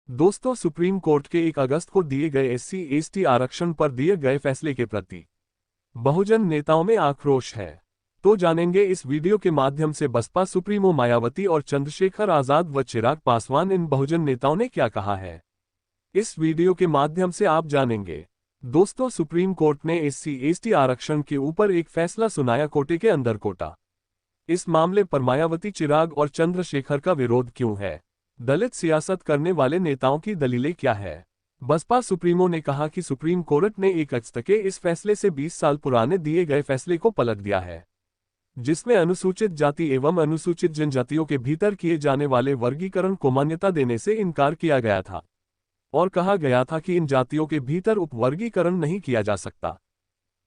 दोस्तों, supreme court के 1 अगस्त को दिए गए SC/ST आरक्षण पर दिए गए फैसले के प्रति बहुजन नेताओं में आक्रोश है। तो जानेंगे इस वीडियो के माध्यम से बसपा सुप्रीमो मायावती और चंद्रशेखर आजाद व चिराग पासवान इन बहुजन नेताओं ने क्या कहा है। इस वीडियो के माध्यम से आप जानेंगे। दोस्तों, सुप्रीम कोर्ट ने SC/ST आरक्षण के ऊपर एक फैसला सुनाया, कोटे के अंदर कोटा। इस मामले पर मायावती, चिराग और चंद्रशेखर का विरोध क्यों है? दलित सियासत करने वाले नेताओं की दलीलें क्या है? बसपा सुप्रीमो ने कहा कि सुप्रीम कोर्ट ने 1 अगस्त के इस फैसले से 20 साल पुराने दिए गए फैसले को पलट दिया है, जिसमें अनुसूचित जाति एवं अनुसूचित जनजातियों के भीतर किए जाने वाले वर्गीकरण को मान्यता देने से इनकार किया गया था और कहा गया था कि इन जातियों के भीतर उपवर्गीकरण नहीं किया जा सकता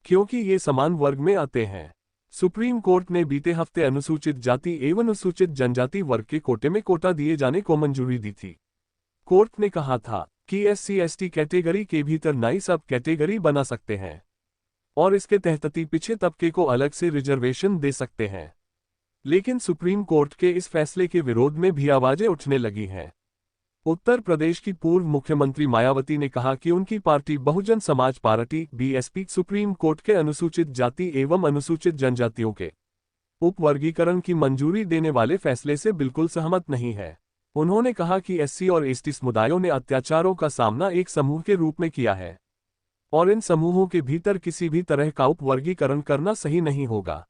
क्योंकि ये समान वर्ग में आते हैं। सुप्रीम कोर्ट ने बीते हफ्ते अनुसूचित जाति एवं अनुसूचित जनजाति वर्ग के कोटे में कोटा दिए जाने को मंजूरी दी थी। कोर्ट ने कहा था कि SC/ST कैटेगरी के भीतर नई सब कैटेगरी बना सकते हैं और इसके तहत पिछड़े तबके को अलग से रिजर्वेशन दे सकते हैं। लेकिन सुप्रीम कोर्ट के इस फैसले के विरोध में भी आवाजें उठने लगी हैं। उत्तर प्रदेश की पूर्व मुख्यमंत्री मायावती ने कहा कि उनकी party Bahujan Samaj party BSP supreme court के अनुसूचित जाति एवं अनुसूचित जनजातियों के उपवर्गीकरण की मंजूरी देने वाले फैसले से बिल्कुल सहमत नहीं है। उन्होंने कहा कि SC और ST समुदायों ने अत्याचारों का सामना एक समूह के रूप में किया है और इन समूहों के भीतर किसी भी तरह का उपवर्गीकरण करना सही नहीं होगा।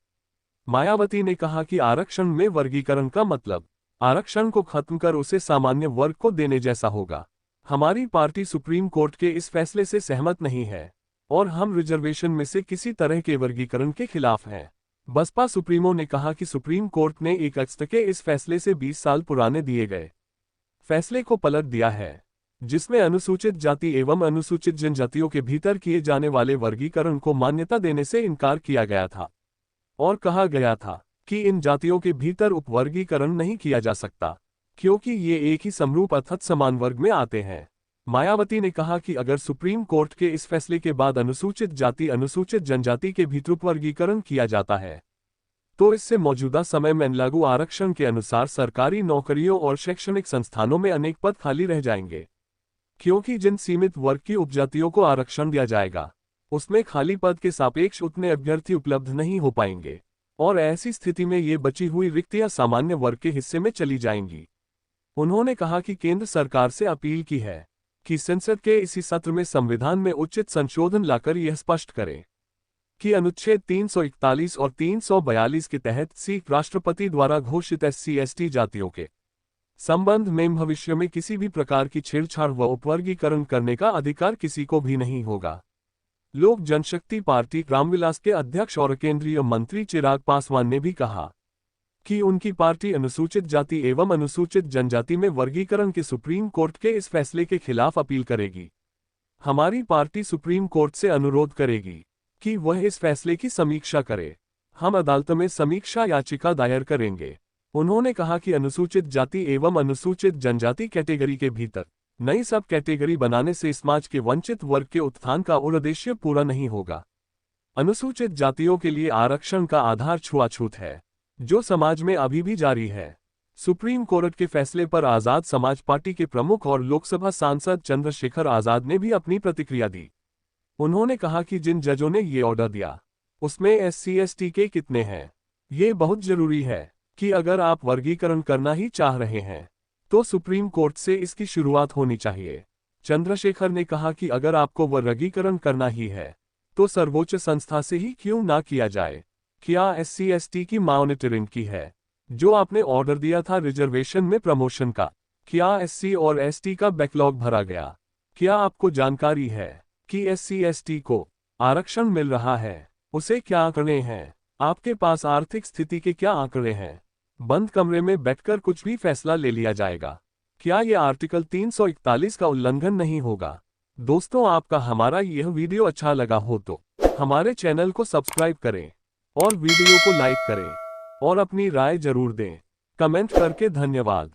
मायावती ने कहा कि आरक्षण में वर्गीकरण का मतलब आरक्षण को खत्म कर उसे सामान्य वर्ग को देने जैसा होगा। हमारी पार्टी सुप्रीम कोर्ट के इस फैसले से सहमत नहीं है और हम रिजर्वेशन में से किसी तरह के वर्गीकरण के खिलाफ हैं। बसपा सुप्रीमो ने कहा कि सुप्रीम कोर्ट ने 1 अगस्त के इस फैसले से 20 साल पुराने दिए गए फैसले को पलट दिया है, जिसमें अनुसूचित जाति एवं अनुसूचित जनजातियों के भीतर किए जाने वाले वर्गीकरण को मान्यता देने से इनकार किया गया था और कहा गया था कि इन जातियों के भीतर उपवर्गीकरण नहीं किया जा सकता क्योंकि ये एक ही समरूप अर्थात समान वर्ग में आते हैं। मायावती ने कहा कि अगर सुप्रीम कोर्ट के इस फैसले के बाद अनुसूचित जाति अनुसूचित जनजाति के भीतर उपवर्गीकरण किया जाता है तो इससे मौजूदा समय में लागू आरक्षण के अनुसार सरकारी नौकरियों और शैक्षणिक संस्थानों में अनेक पद खाली रह जाएंगे, क्योंकि जिन सीमित वर्ग की उपजातियों को आरक्षण दिया जाएगा उसमें खाली पद के सापेक्ष उतने अभ्यर्थी उपलब्ध नहीं हो पाएंगे और ऐसी स्थिति में ये बची हुई रिक्तियां सामान्य वर्ग के हिस्से में चली जाएंगी। उन्होंने कहा कि केंद्र सरकार से अपील की है कि संसद के इसी सत्र में संविधान में उचित संशोधन लाकर यह स्पष्ट करे कि अनुच्छेद 341 और 342 के तहत राष्ट्रपति द्वारा घोषित SC/ST जातियों के संबंध में भविष्य में किसी भी प्रकार की छेड़छाड़ व उपवर्गीकरण करने का अधिकार किसी को भी नहीं होगा। लोक जनशक्ति पार्टी रामविलास के अध्यक्ष और केंद्रीय मंत्री चिराग पासवान ने भी कहा कि उनकी पार्टी अनुसूचित जाति एवं अनुसूचित जनजाति में वर्गीकरण के सुप्रीम कोर्ट के इस फैसले के खिलाफ अपील करेगी। हमारी पार्टी सुप्रीम कोर्ट से अनुरोध करेगी कि वह इस फैसले की समीक्षा करे। हम अदालत में समीक्षा याचिका दायर करेंगे। उन्होंने कहा कि अनुसूचित जाति एवं अनुसूचित जनजाति कैटेगरी के भीतर नई सब कैटेगरी बनाने से समाज के वंचित वर्ग के उत्थान का उद्देश्य पूरा नहीं होगा। अनुसूचित जातियों के लिए आरक्षण का आधार छुआछूत है, जो समाज में अभी भी जारी है। सुप्रीम कोर्ट के फैसले पर आजाद समाज पार्टी के प्रमुख और लोकसभा सांसद चंद्रशेखर आजाद ने भी अपनी प्रतिक्रिया दी। उन्होंने कहा कि जिन जजों ने ये ऑर्डर दिया उसमें SC/ST के कितने हैं, ये बहुत जरूरी है कि अगर आप वर्गीकरण करना ही चाह रहे हैं तो सुप्रीम कोर्ट से इसकी शुरुआत होनी चाहिए। चंद्रशेखर ने कहा कि अगर आपको वर्गीकरण करना ही है तो सर्वोच्च संस्था से ही क्यों ना किया जाए। क्या SC/ST की मॉनिटरिंग की है जो आपने ऑर्डर दिया था रिजर्वेशन में प्रमोशन का? क्या SC और ST का बैकलॉग भरा गया? क्या आपको जानकारी है कि SC/ST को आरक्षण मिल रहा है? उसे क्या आंकड़े हैं? आपके पास आर्थिक स्थिति के क्या आंकड़े हैं? बंद कमरे में बैठकर कुछ भी फैसला ले लिया जाएगा। क्या यह आर्टिकल 341 का उल्लंघन नहीं होगा? दोस्तों, आपका हमारा यह वीडियो अच्छा लगा हो तो हमारे चैनल को सब्सक्राइब करें और वीडियो को लाइक करें और अपनी राय जरूर दें। कमेंट करके धन्यवाद।